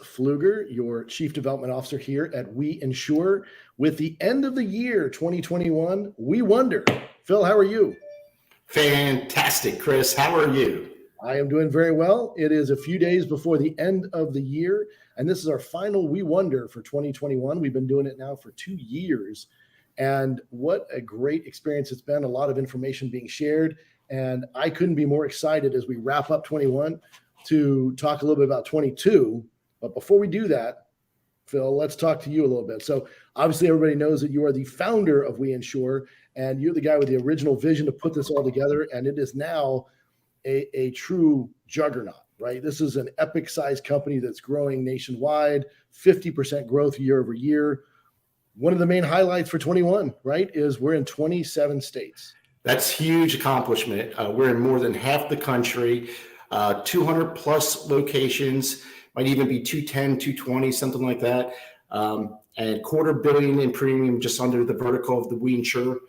Pfluger, your Chief Development Officer here at We Insure. With the end of the year 2021, we wonder. Phil, how are you? Fantastic, Chris. How are you? I am doing very well. It is a few days before the end of the year, and this is our final We Wonder for 2021. We've been doing it now for 2 years, and what a great experience it's been. A lot of information being shared, and I couldn't be more excited as we wrap up 21 to talk a little bit about 22. But before we do that, Phil, let's talk to you a little bit. So obviously everybody knows that you are the founder of We Insure, and you're the guy with the original vision to put this all together, and it is now a true juggernaut, right? This is an epic sized company that's growing nationwide, 50% growth year over year. One of the main highlights for 21, right, is we're in 27 states. That's huge accomplishment. We're in more than half the country, 200 plus locations, might even be 210, 220, something like that. And $250 million in premium just under the vertical of the We Insure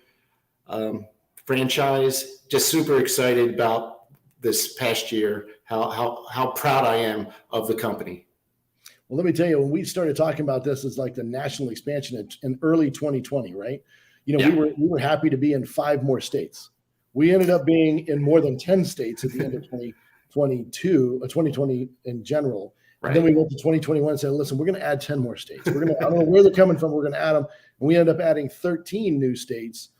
franchise. Just super excited about this past year, how proud I am of the company. Well, let me tell you, when we started talking about this, it's like the national expansion in early 2020, right? You know, we were happy to be in 5 more states. We ended up being in more than 10 states at the end of 2020 in general. Right. And then we went to 2021 and said, listen, we're going to add 10 more states. We're going to, I don't know where they're coming from. We're going to add them. And we ended up adding 13 new states.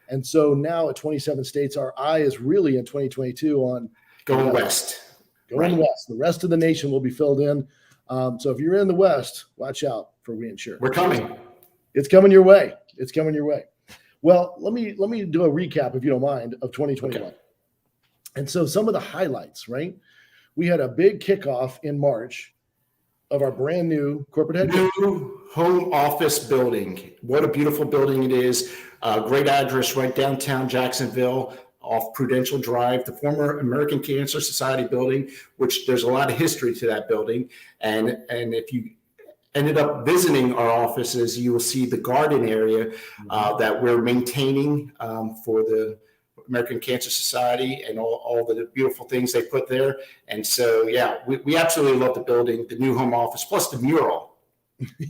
And so now at 27 states, our eye is really in 2022 on going west. Going west. The rest of the nation will be filled in. So if you're in the West, watch out for We Insure. We're coming. It's coming your way. It's coming your way. Well, let me do a recap, if you don't mind, of 2021. Okay. And so some of the highlights, right? We had a big kickoff in March of our brand new corporate headquarters. New home office building. What a beautiful building it is. Great address right downtown Jacksonville off Prudential Drive, the former American Cancer Society building, which there's a lot of history to that building. And if you ended up visiting our offices, you will see the garden area that we're maintaining for the American Cancer Society and all the beautiful things they put there. And so, yeah, we absolutely love the building, the new home office, plus the mural.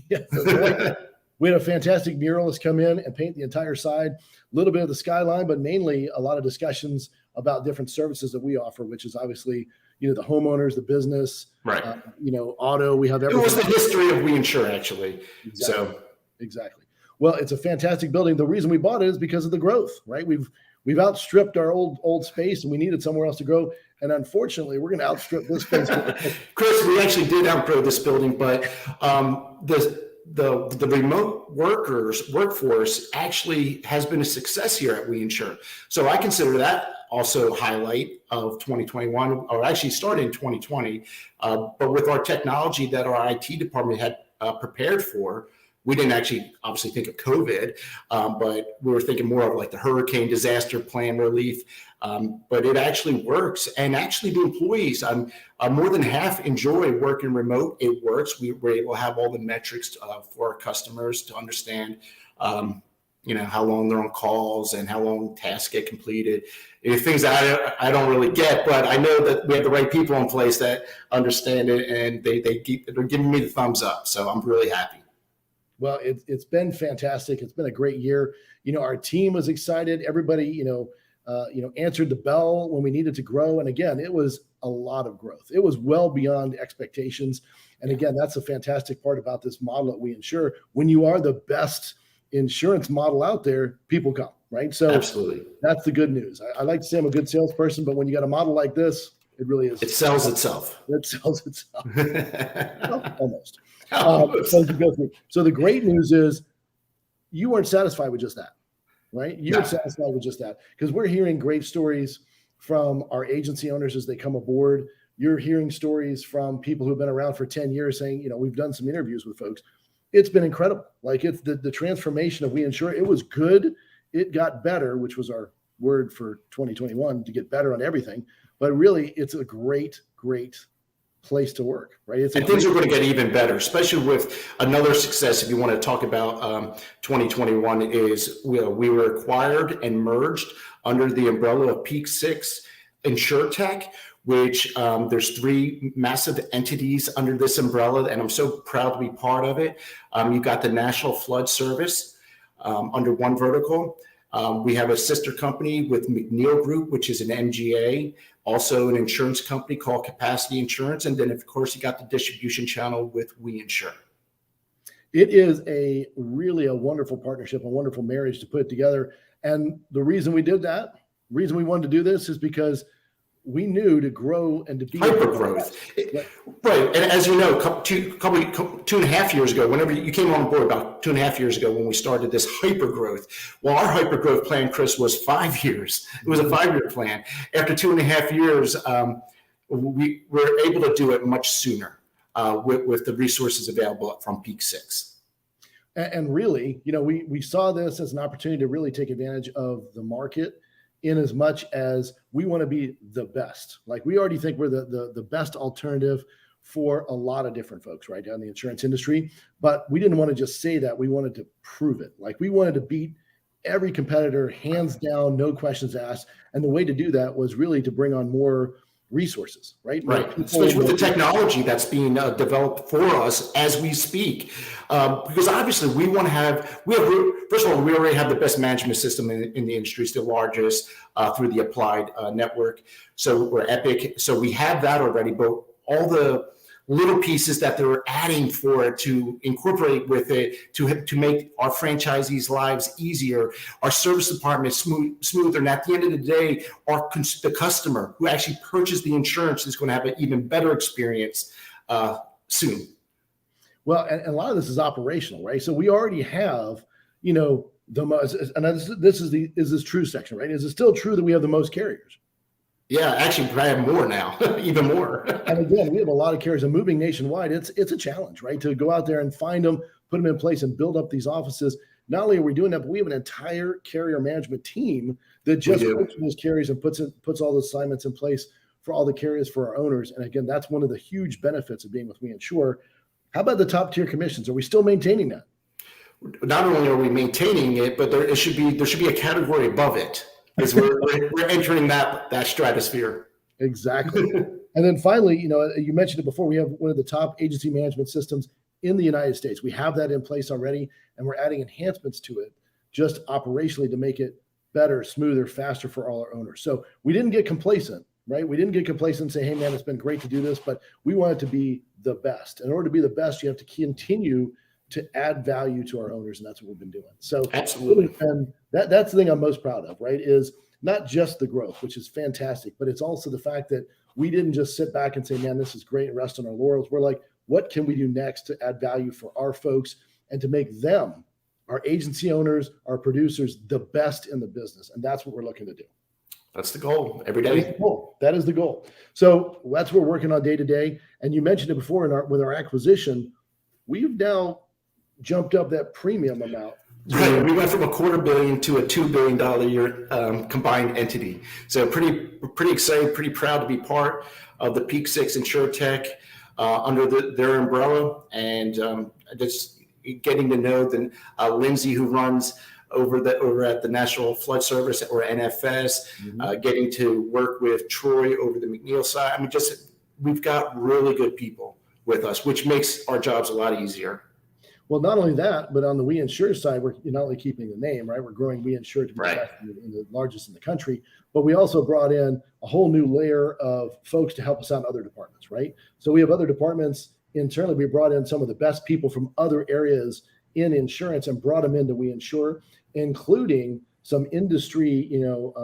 Yeah, we had a fantastic muralist come in and paint the entire side, a little bit of the skyline, but mainly a lot of discussions about different services that we offer, which is obviously, you know, the homeowners, the business, right? Auto. We have everything. It was the history of We Insure, actually. Exactly. Exactly. Well, it's a fantastic building. The reason we bought it is because of the growth, right? We've outstripped our old space, and we needed somewhere else to grow. And unfortunately, we're going to outstrip this space. Chris, we actually did outgrow this building, but the remote workforce actually has been a success here at We Insure. So I consider that also a highlight of 2021, or actually started in 2020. But with our technology that our IT department had prepared for, we didn't actually obviously think of COVID, but we were thinking more of like the hurricane disaster plan relief. But it actually works. And actually the employees, more than half enjoy working remote. It works. We were able to have all the metrics for our customers to understand, how long they're on calls and how long tasks get completed. Things that I don't really get, but I know that we have the right people in place that understand it, and they're giving me the thumbs up. So I'm really happy. Well, it's been fantastic. It's been a great year. Our team was excited. Everybody, answered the bell when we needed to grow. And again, it was a lot of growth. It was well beyond expectations. And again, that's a fantastic part about this model that We Insure. When you are the best insurance model out there, people come, right? So absolutely, that's the good news. I like to say I'm a good salesperson, but when you got a model like this, it really is. It sells itself. It sells itself. Almost. So the great news is you weren't satisfied with just that, right? You weren't satisfied with just that, because we're hearing great stories from our agency owners as they come aboard. You're hearing stories from people who've been around for 10 years saying, we've done some interviews with folks. It's been incredible. Like it's the transformation of We Insure. It was good. It got better, which was our word for 2021, to get better on everything. But really, it's a great place to work, right? And things are going to get even better, especially with another success. If you want to talk about 2021, is we were acquired and merged under the umbrella of Peak Six InsureTech, which there's three massive entities under this umbrella, and I'm so proud to be part of it. You've got the National Flood Service under one vertical. We have a sister company with McNeil Group, which is an MGA, also an insurance company called Capacity Insurance. And then, of course, you got the distribution channel with We Insure. It is really a wonderful partnership, a wonderful marriage to put together. And the reason we did that, reason we wanted to do this is because we knew to grow and to be hyper growth. Right. And as you know, two and a half years ago, whenever you came on board about 2.5 years ago, when we started this hyper growth, well, our hyper growth plan, Chris, was 5 years. It was a 5-year plan. After 2.5 years, we were able to do it much sooner with the resources available from Peak Six. And really, we saw this as an opportunity to really take advantage of the market, in as much as we want to be the best. Like, we already think we're the best alternative for a lot of different folks right down in the insurance industry, but we didn't want to just say that. We wanted to prove it. Like, we wanted to beat every competitor hands down, no questions asked. And the way to do that was really to bring on more resources, right? Right. Especially with the technology that's being developed for us as we speak. Because obviously we first of all, we already have the best management system in the industry. It's the largest through the Applied network. So we're Epic. So we have that already, but all the little pieces that they're adding for it to incorporate with it to make our franchisees' lives easier, our service department smoother. And at the end of the day, the customer who actually purchased the insurance is going to have an even better experience soon. Well, and a lot of this is operational, right? So we already have, the most, and this is this true section, right? Is it still true that we have the most carriers? Yeah, actually, I have more now, even more. And again, we have a lot of carriers, and moving nationwide, it's a challenge, right? To go out there and find them, put them in place, and build up these offices. Not only are we doing that, but we have an entire carrier management team that just works with those carriers and puts all the assignments in place for all the carriers for our owners. And again, that's one of the huge benefits of being with We Insure. How about the top tier commissions? Are we still maintaining that? Not only are we maintaining it, but there should be a category above it. Because we're entering that stratosphere. Exactly. And then finally, you mentioned it before, we have one of the top agency management systems in the United States. We have that in place already, and we're adding enhancements to it just operationally to make it better, smoother, faster for all our owners. So we didn't get complacent, right? We didn't get complacent and say, hey, man, it's been great to do this, but we want it to be the best. In order to be the best, you have to continue to add value to our owners, and that's what we've been doing. So absolutely, and that's the thing I'm most proud of, right? Is not just the growth, which is fantastic, but it's also the fact that we didn't just sit back and say, man, this is great, and rest on our laurels. We're like, what can we do next to add value for our folks and to make them, our agency owners, our producers, the best in the business? And that's what we're looking to do. That's the goal every day. That is the goal. So that's what we're working on day to day. And you mentioned it before with our acquisition, we've now jumped up that premium amount. Right. We went from $250 million to a $2 billion a year combined entity. So pretty excited, pretty proud to be part of the Peak Six InsurTech under their umbrella, and just getting to know Lindsay, who runs over at the National Flood Service, or NFS, getting to work with Troy over the McNeil side. I mean, we've got really good people with us, which makes our jobs a lot easier. Well, not only that, but on the We Insure side, we're not only keeping the name, right? We're growing We Insure to be the largest in the country, but we also brought in a whole new layer of folks to help us out in other departments, right? So we have other departments internally. We brought in some of the best people from other areas in insurance and brought them into We Insure, including some industry,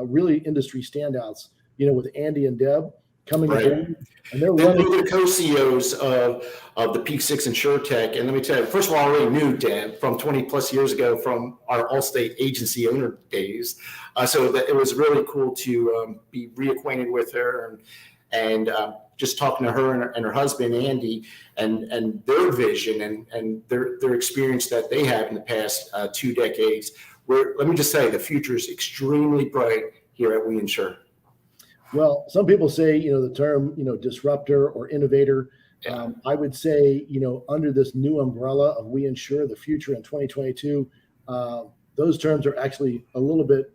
really industry standouts, with Andy and Deb coming in, and they're the co-CEOs of the Peak Six InsurTech. And let me tell you, first of all, I already knew Deb from 20 plus years ago from our Allstate agency owner days. So that it was really cool to be reacquainted with her and just talking to her and her husband, Andy, and their vision and their experience that they have in the past 2 decades. Let me just say, the future is extremely bright here at We Insure. Well, some people say, the term, disruptor or innovator. I would say, under this new umbrella of We Insure, the future in 2022, those terms are actually a little bit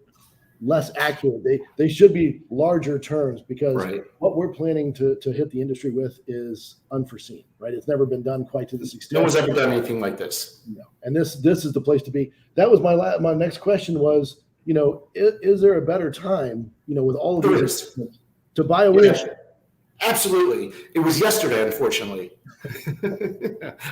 less accurate. They should be larger terms because Right. what we're planning to hit the industry with is unforeseen, right? It's never been done quite to this extent. No one's ever done anything like this. No. And this is the place to be. That was my next question was, is there a better time, with all of There these is. to buy a Yeah. windshield? Absolutely. It was yesterday, unfortunately.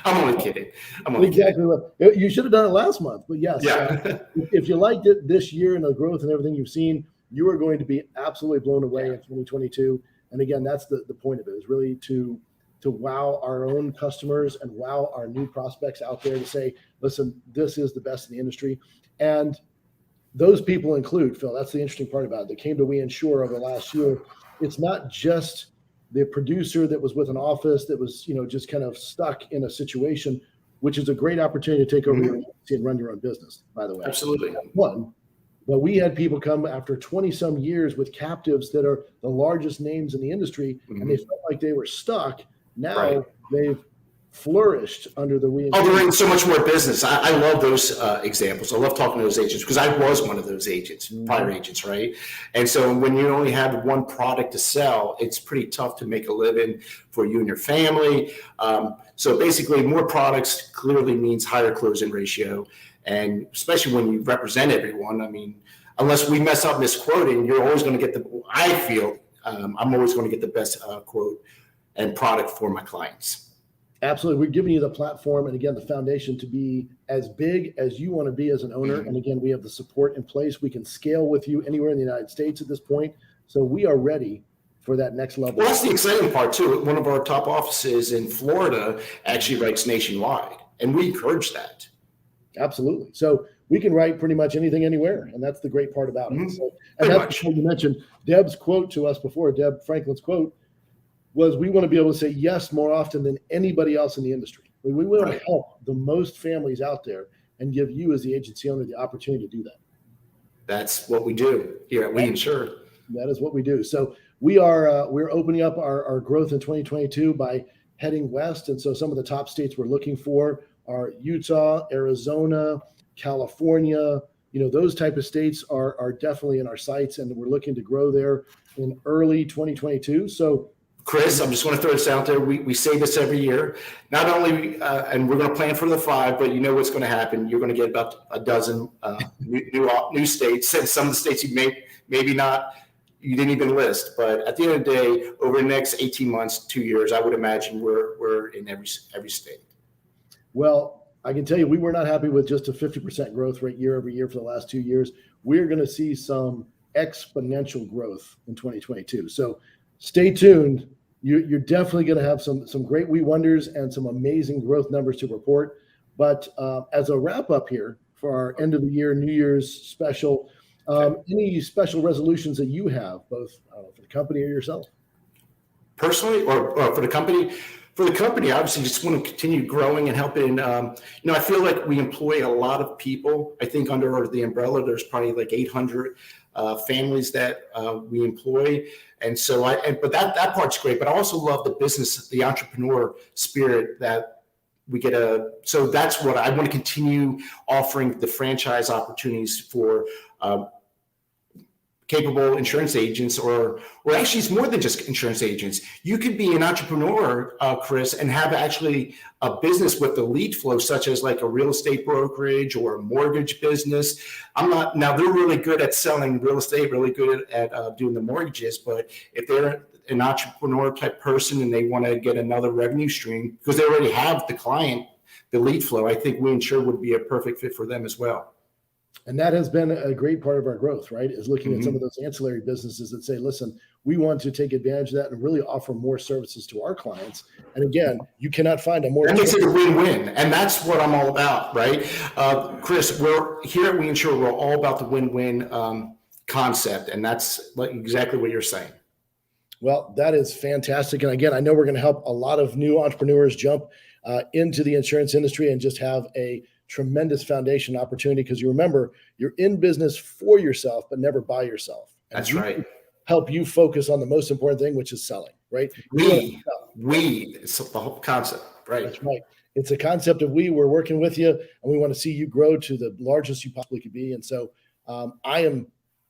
I'm only kidding. Exactly. You should have done it last month, but yes. Yeah. If you liked it this year and the growth and everything you've seen, you are going to be absolutely blown away in 2022. And again, that's the point of it, is really to wow our own customers and wow our new prospects out there to say, listen, this is the best in the industry. And those people include, Phil, that's the interesting part about it. They came to We Insure over the last year. It's not just the producer that was with an office that was, just kind of stuck in a situation, which is a great opportunity to take over your agency and run your own business, by the way. Absolutely. One, but we had people come after 20 some years with captives that are the largest names in the industry, and they felt like they were stuck. Now they've flourished under the We Insure. Oh, they're in so much more business. I love those examples. I love talking to those agents because I was one of those agents, prior agents, right? And so when you only have one product to sell, it's pretty tough to make a living for you and your family. So basically, more products clearly means higher closing ratio. And especially when you represent everyone, I mean, unless we mess up misquoting, you're always going to get I feel I'm always going to get the best quote and product for my clients. Absolutely. We're giving you the platform and, again, the foundation to be as big as you want to be as an owner. And, again, we have the support in place. We can scale with you anywhere in the United States at this point. So we are ready for that next level. Well, that's the exciting part, too. One of our top offices in Florida actually writes nationwide, and we encourage that. Absolutely. So we can write pretty much anything anywhere. And that's the great part about it. So, and that's what you mentioned. Deb's quote to us before, Deb Franklin's quote, was we want to be able to say yes more often than anybody else in the industry. We want to help the most families out there and give you as the agency owner the opportunity to do that. That's what we do here at We Insure. That is what we do. So we're opening up our growth in 2022 by heading west. And so some of the top states we're looking for are Utah, Arizona, California. Those type of states are definitely in our sights, and we're looking to grow there in early 2022. So Chris, I'm just going to throw this out there. We say this every year. Not only, and we're going to plan for the 5, but you know what's going to happen. You're going to get about a dozen new states, and some of the states you maybe not, you didn't even list. But at the end of the day, over the next 18 months, 2 years, I would imagine we're in every state. Well, I can tell you we were not happy with just a 50% growth rate year over year for the last 2 years. We're going to see some exponential growth in 2022. So stay tuned. You're definitely going to have some great We Wonders and some amazing growth numbers to report. But as a wrap up here for our end of the year, New Year's special, any special resolutions that you have, both for the company or yourself? Personally, or for the company? For the company, obviously, just want to continue growing and helping. I feel like we employ a lot of people. I think under the umbrella, there's probably like 800 families that we employ. And so but that part's great, but I also love the business, the entrepreneur spirit that we get so that's what I want to continue offering, the franchise opportunities for capable insurance agents, or actually it's more than just insurance agents. You could be an entrepreneur, Chris, and have actually a business with the lead flow, such as like a real estate brokerage or a mortgage business. Now they're really good at selling real estate, really good at doing the mortgages, but if they're an entrepreneur type person and they want to get another revenue stream because they already have the client, the lead flow, I think We Insure would be a perfect fit for them as well. And that has been a great part of our growth, right? Is looking at some of those ancillary businesses that say, listen, we want to take advantage of that and really offer more services to our clients. And again, you cannot find a more. That makes it a win-win. And that's what I'm all about, right? Chris, we're here at We Insure, we're all about the win-win concept. And that's exactly what you're saying. Well, that is fantastic. And again, I know we're going to help a lot of new entrepreneurs jump into the insurance industry and just have a tremendous foundation opportunity, because you remember you're in business for yourself, but never by yourself. And that's right. Help you focus on the most important thing, which is selling, right? It's the whole concept, right? That's right. It's a concept of we're working with you, and we want to see you grow to the largest you possibly could be. And so I am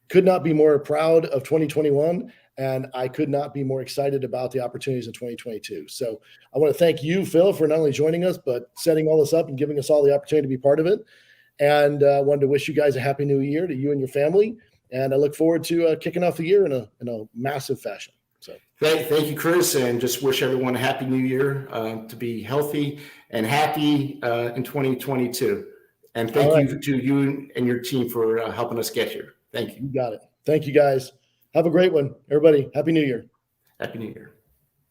could not be more proud of 2021, and I could not be more excited about the opportunities in 2022. So I want to thank you, Phil, for not only joining us, but setting all this up and giving us all the opportunity to be part of it. And I wanted to wish you guys a happy new year, to you and your family. And I look forward to kicking off the year in a massive fashion. So thank you, Chris, and just wish everyone a happy new year, to be healthy and happy in 2022. And thank you to you and your team for helping us get here. Thank you. You got it. Thank you, guys. Have a great one, everybody. Happy New Year. Happy New Year.